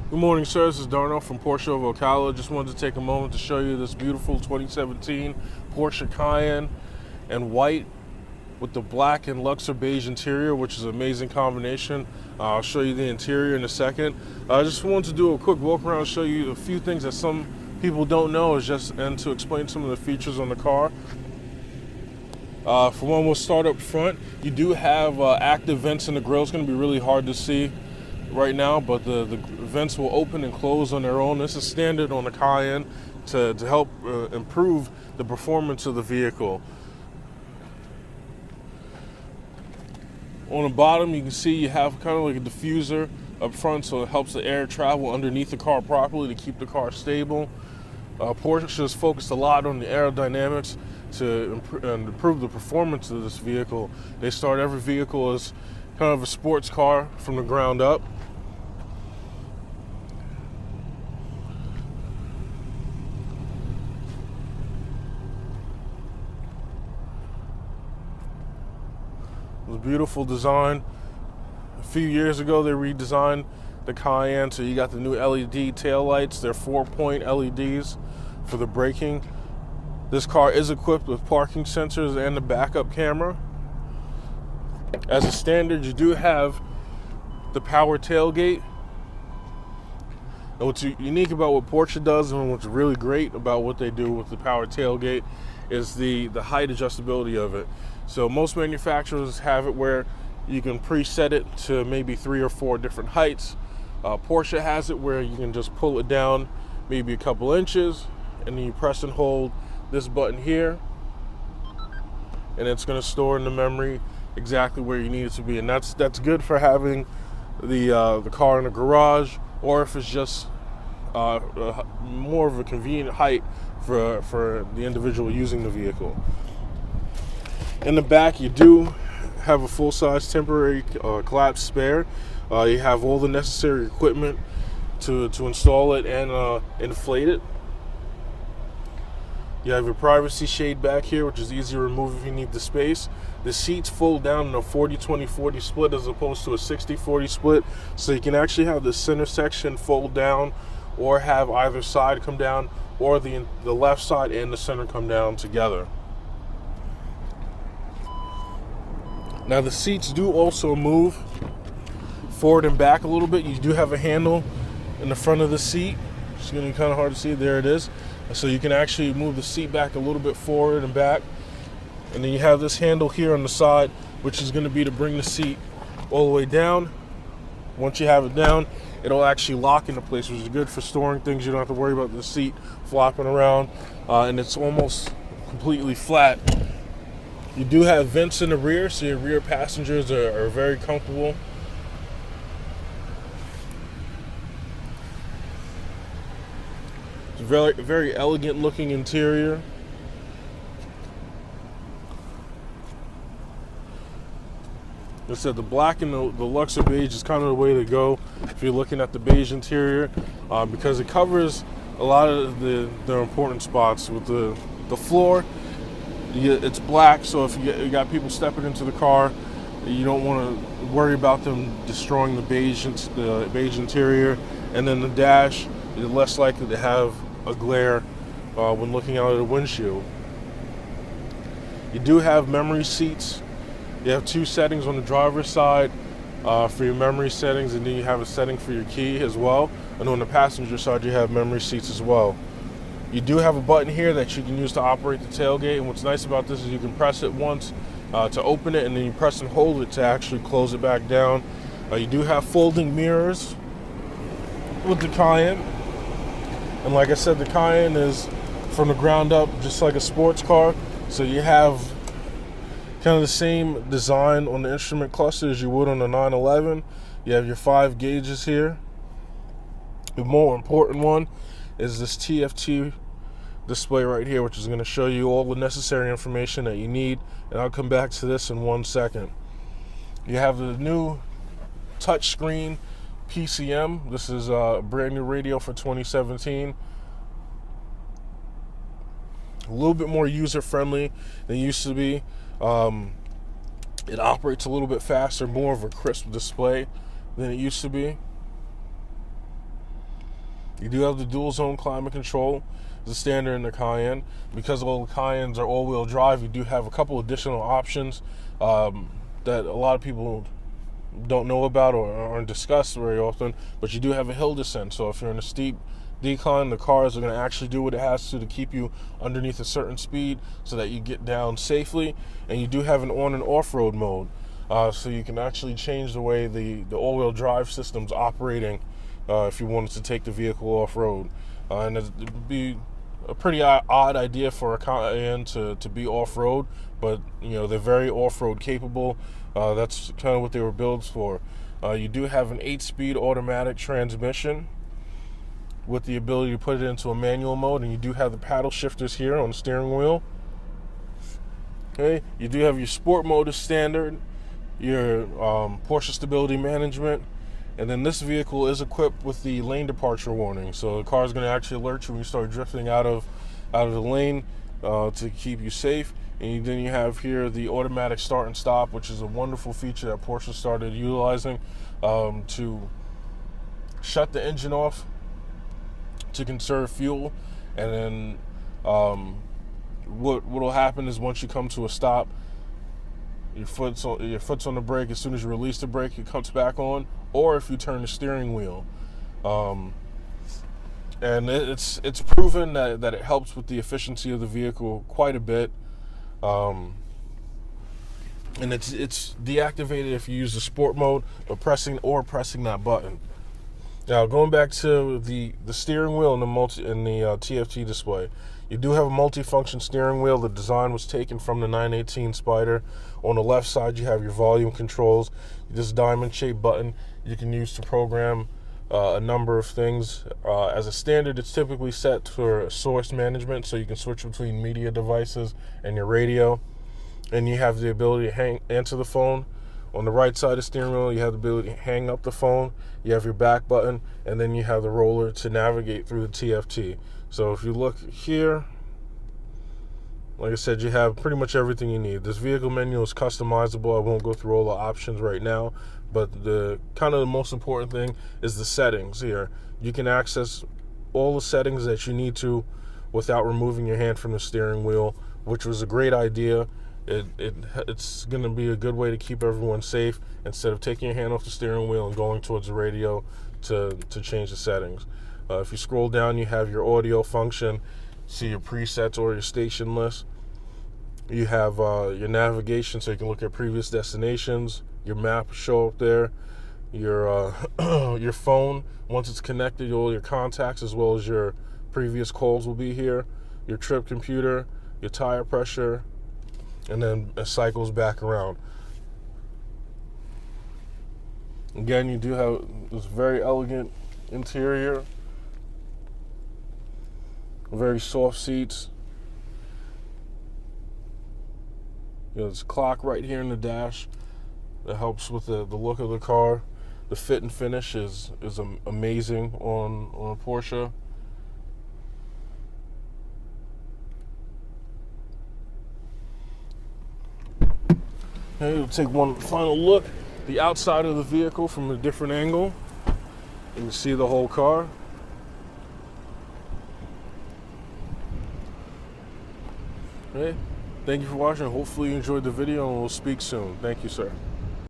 Good morning, sir. This is Darnell from Porsche of Ocala. Just wanted to take a moment to show you this beautiful 2017 Porsche Cayenne in white with the black and Luxor beige interior, which is an amazing combination. I'll show you the interior in a second. I just wanted to do a quick walk around and show you a few things that some people don't know, and to explain some of the features on the car. For one, we'll start up front. You do have active vents in the grille. It's going to be really hard to see right now, but the vents will open and close on their own. This is standard on the Cayenne to help improve the performance of the vehicle. On the bottom, you can see you have kind of like a diffuser up front, so it helps the air travel underneath the car properly to keep the car stable. Porsche has focused a lot on the aerodynamics to improve the performance of this vehicle. They start every vehicle as kind of a sports car from the ground up. It was a beautiful design. A few years ago, they redesigned the Cayenne, so you got the new LED taillights. They're 4-point LEDs for the braking. This car is equipped with parking sensors and a backup camera. As a standard, you do have the power tailgate. And what's unique about what Porsche does, and what's really great about what they do with the power tailgate, is the height adjustability of it. So most manufacturers have it where you can preset it to maybe 3 or 4 different heights. Porsche has it where you can just pull it down maybe a couple inches, and then you press and hold this button here, and it's going to store in the memory exactly where you need it to be. And that's good for having the car in a garage, or if it's just more of a convenient height for the individual using the vehicle. In the back, you do have a full-size temporary collapse spare. You have all the necessary equipment to install it and inflate it. You have your privacy shade back here, which is easy to remove if you need the space. The seats fold down in a 40-20-40 split as opposed to a 60-40 split, so you can actually have the center section fold down, or have either side come down, or the left side and the center come down together. Now the seats do also move forward and back a little bit. You do have a handle in the front of the seat. It's going to be kind of hard to see. There it is. So you can actually move the seat back a little bit forward and back. And then you have this handle here on the side, which is going to be to bring the seat all the way down. Once you have it down, it'll actually lock into place, which is good for storing things. You don't have to worry about the seat flopping around, and it's almost completely flat. You do have vents in the rear, so your rear passengers are very comfortable. It's a very, very elegant looking interior. Like I said, the black and the Luxor beige is kind of the way to go if you're looking at the beige interior, because it covers a lot of the important spots. With the floor, it's black, so if you got people stepping into the car, you don't want to worry about them destroying the beige interior. And then the dash, you're less likely to have a glare when looking out of the windshield. You do have memory seats. You have 2 settings on the driver's side for your memory settings, and then you have a setting for your key as well. And on the passenger side, you have memory seats as well. You do have a button here that you can use to operate the tailgate, and what's nice about this is you can press it once to open it, and then you press and hold it to actually close it back down. You do have folding mirrors with the Cayenne, and like I said, the Cayenne is from the ground up just like a sports car, so you have kind of the same design on the instrument cluster as you would on the 911. You have your 5 gauges here. The more important one is this TFT display right here, which is going to show you all the necessary information that you need, and I'll come back to this in 1 second. You have the new touchscreen PCM. This is a brand new radio for 2017. A little bit more user-friendly than it used to be. It operates a little bit faster, more of a crisp display than it used to be. You do have the dual zone climate control, the standard in the Cayenne. Because all the Cayennes are all-wheel drive, you do have a couple additional options that a lot of people don't know about or aren't discussed very often. But you do have a hill descent, so if you're in a steep decline, the cars are going to actually do what it has to keep you underneath a certain speed so that you get down safely. And you do have an on and off-road mode, so you can actually change the way the all-wheel drive system's operating if you wanted to take the vehicle off-road. And it would be a pretty odd idea for a Cayenne to be off-road, but they're very off-road capable. That's kind of what they were built for. You do have an 8-speed automatic transmission with the ability to put it into a manual mode, and you do have the paddle shifters here on the steering wheel. Okay, you do have your sport mode as standard, your Porsche stability management, and then this vehicle is equipped with the lane departure warning. So the car is going to actually alert you when you start drifting out of the lane to keep you safe. And then you have here the automatic start and stop, which is a wonderful feature that Porsche started utilizing to shut the engine off to conserve fuel. And then what will happen is once you come to a stop, your foot's on the brake. As soon as you release the brake, it comes back on. Or if you turn the steering wheel, and it's proven that it helps with the efficiency of the vehicle quite a bit. And it's deactivated if you use the sport mode, but pressing that button. Now going back to the steering wheel and the TFT display. You do have a multi-function steering wheel. The design was taken from the 918 Spider. On the left side, you have your volume controls. This diamond-shaped button you can use to program a number of things. As a standard, it's typically set for source management, so you can switch between media devices and your radio. And you have the ability to answer the phone. On the right side of the steering wheel, you have the ability to hang up the phone. You have your back button, and then you have the roller to navigate through the TFT. So if you look here, like I said, you have pretty much everything you need. This vehicle menu is customizable. I won't go through all the options right now, but the most important thing is the settings here. You can access all the settings that you need to without removing your hand from the steering wheel, which was a great idea. It's going to be a good way to keep everyone safe instead of taking your hand off the steering wheel and going towards the radio to change the settings. If you scroll down, you have your audio function, see your presets or your station list. You have your navigation, so you can look at previous destinations. Your map will show up there. Your your phone, once it's connected, all your contacts as well as your previous calls will be here. Your trip computer, your tire pressure, and then it cycles back around. Again, you do have this very elegant interior, very soft seats. There's a clock right here in the dash that helps with the look of the car. The fit and finish is amazing on a Porsche. Okay, we'll take one final look at the outside of the vehicle from a different angle. You can see the whole car. Okay, thank you for watching. Hopefully you enjoyed the video, and we'll speak soon. Thank you, sir.